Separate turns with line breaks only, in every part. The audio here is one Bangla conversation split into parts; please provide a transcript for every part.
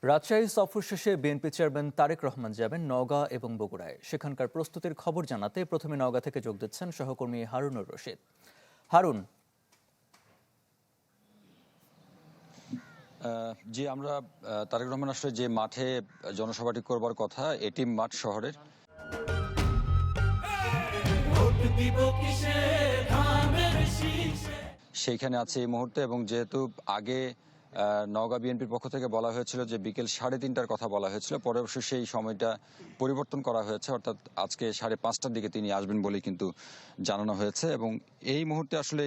রাজশাহী সফর শেষে বিএনপি চেয়ারম্যান তারেক রহমান যাবেন নওগাঁ এবং বগুড়ায়। সেখানকার প্রস্তুতির খবর জানাতে প্রথমে নওগাঁ থেকে যোগ দিচ্ছেন সহকর্মী হারুনুর রশিদ। হারুন।
জি, আমরা তারেক রহমান আসলে যে মাঠে জনসভাটি করবার কথা, এটি মাঠ শহরের। সেইখানে আছে এই মুহূর্তে, এবং যেহেতু আগে নওগাঁ বিএনপির পক্ষ থেকে বলা হয়েছিল যে বিকেল 3:30টার কথা বলা হয়েছিল, পরে অবশ্য সেই সময়টা পরিবর্তন করা হয়েছে, অর্থাৎ আজকে 5:30টার দিকে তিনি আসবেন বলে কিন্তু জানানো হয়েছে। এবং এই মুহূর্তে আসলে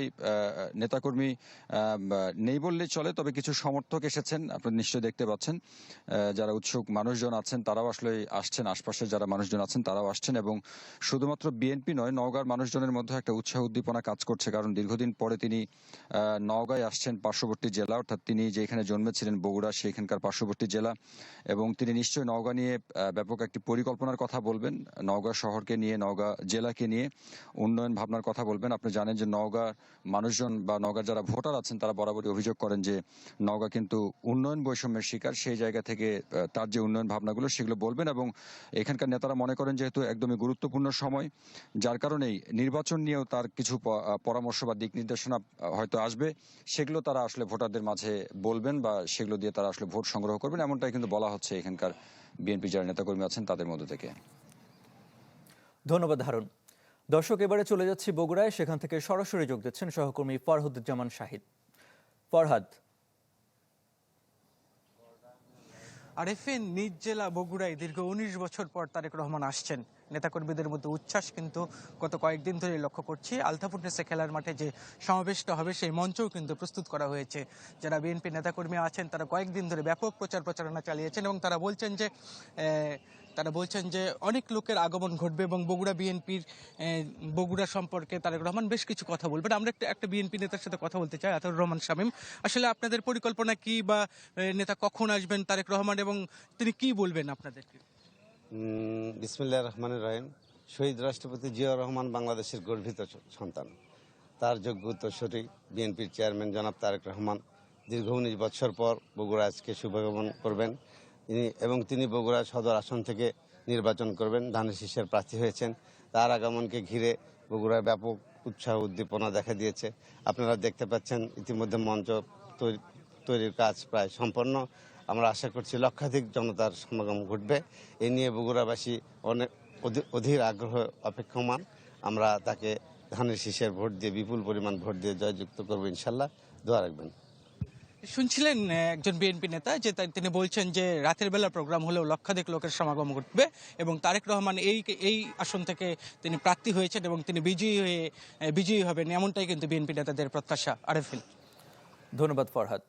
নেতাকর্মী নেই বললেই চলে, তবে কিছু সমর্থক এসেছেন, আপনারা নিশ্চয়ই দেখতে পাচ্ছেন। যারা উৎসুক মানুষজন আছেন তারাও আসলে আসছেন, আশপাশের যারা মানুষজন আছেন তারাও আসছেন, এবং শুধুমাত্র বিএনপি নয়, নওগাঁর মানুষজনের মধ্যে একটা উৎসাহ উদ্দীপনা কাজ করছে, কারণ দীর্ঘদিন পরে তিনি নওগাঁয় আসছেন, পার্শ্ববর্তী জেলা, অর্থাৎ তিনি যেখানে জন্মেছিলেন বগুড়া, সেইখানকার পার্শ্ববর্তী জেলা, এবং তিনি নিশ্চয়ই নওগাঁ নিয়ে ব্যাপক একটি পরিকল্পনার কথা বলবেন, নওগাঁ শহরকে নিয়ে, নওগাঁ জেলাকে নিয়ে উন্নয়ন ভাবনার কথা বলবেন। আপনি জানেন যে নওগাঁর মানুষজন বা নওগাঁর যারা ভোটার আছেন তারা বরাবরই অভিযোগ করেন যে নওগাঁ কিন্তু উন্নয়ন বৈষম্যের শিকার। সেই জায়গা থেকে তার যে উন্নয়ন ভাবনাগুলো সেগুলো বলবেন, এবং এখানকার নেতারা মনে করেন যেহেতু একদমই গুরুত্বপূর্ণ সময়, যার কারণেই নির্বাচন নিয়েও তার কিছু পরামর্শ বা দিক নির্দেশনা হয়তো আসবে, সেগুলো তারা আসলে ভোটারদের মাঝে বলবেন বা সেগুলো দিয়ে তারা আসলে ভোট সংগ্রহ করবেন, এমনটাই কিন্তু বলা হচ্ছে এখানকার বিএনপি যারা নেতাকর্মী আছেন তাদের মধ্যে থেকে।
ধন্যবাদ হারুন। দর্শক, এবারে চলে যাচ্ছি বগুড়ায়। সেখান থেকে সরাসরি যোগ দিচ্ছেন সহকর্মী ফরহাদুজ্জামান শাহিদ। ফরহাদ।
আরেফিন, নিজ জেলা বগুড়ায় দীর্ঘ 19 বছর পর তারেক রহমান আসছেন। নেতাকর্মীদের মধ্যে উচ্ছ্বাস কিন্তু গত কয়েকদিন ধরে লক্ষ্য করছি। আলতাফুটনেসে খেলার মাঠে যে সমাবেশটা হবে সেই মঞ্চও কিন্তু প্রস্তুত করা হয়েছে। যারা বিএনপি নেতাকর্মী আছেন তারা কয়েকদিন ধরে ব্যাপক প্রচারণা চালিয়েছেন, এবং তারা বলছেন যে অনেক লোকের আগমন ঘটবে, এবং বগুড়া সম্পর্কে তারেক রহমান বেশ কিছু কথা বলবেন। আমরা একটা বিএনপি নেতার সাথে কথা বলতে চাই, আতাউর রহমান শামীম। আসলে আপনাদের পরিকল্পনা কি, বা নেতা কখন আসবেন তারেক রহমান, এবং তিনি কি বলবেন আপনাদেরকে?
বিসমিল্লাহির রহমানির রহিম। শহীদ রাষ্ট্রপতি জিয়াউর রহমান বাংলাদেশের গর্বিত সন্তান। তার যোগ্য উত্তরসূরি বিএনপির চেয়ারম্যান জনাব তারেক রহমান দীর্ঘ 19 বছর পর বগুড়া আজকে শুভাগমন করবেন। তিনি বগুড়া সদর আসন থেকে নির্বাচন করবেন, ধানের শীষের প্রার্থী হয়েছেন। তার আগমনকে ঘিরে বগুড়ায় ব্যাপক উৎসাহ উদ্দীপনা দেখা দিয়েছে। আপনারা দেখতে পাচ্ছেন ইতিমধ্যে মঞ্চ তৈরির কাজ প্রায় সম্পন্ন। আমরা আশা করছি লক্ষাধিক জনতার সমাগম ঘটবে। এ নিয়ে বগুড়াবাসী অধীর আগ্রহ অপেক্ষমান। আমরা তাকে ধানের শীষের ভোট দিয়ে, বিপুল পরিমাণ ভোট দিয়ে জয়যুক্ত করবো ইনশাল্লাহ। দোয়া রাখবেন।
শুনছিলেন একজন বিএনপি নেতা যে তিনি বলছেন যে রাতের বেলা প্রোগ্রাম হলেও লক্ষাধিক লোকের সমাগম ঘটবে, এবং তারেক রহমান এই আসন থেকে তিনি প্রার্থী হয়েছেন এবং তিনি বিজয়ী হবেন, এমনটাই কিন্তু বিএনপি নেতাদের প্রত্যাশা। আরেফিন।
ধন্যবাদ ফরহাদ।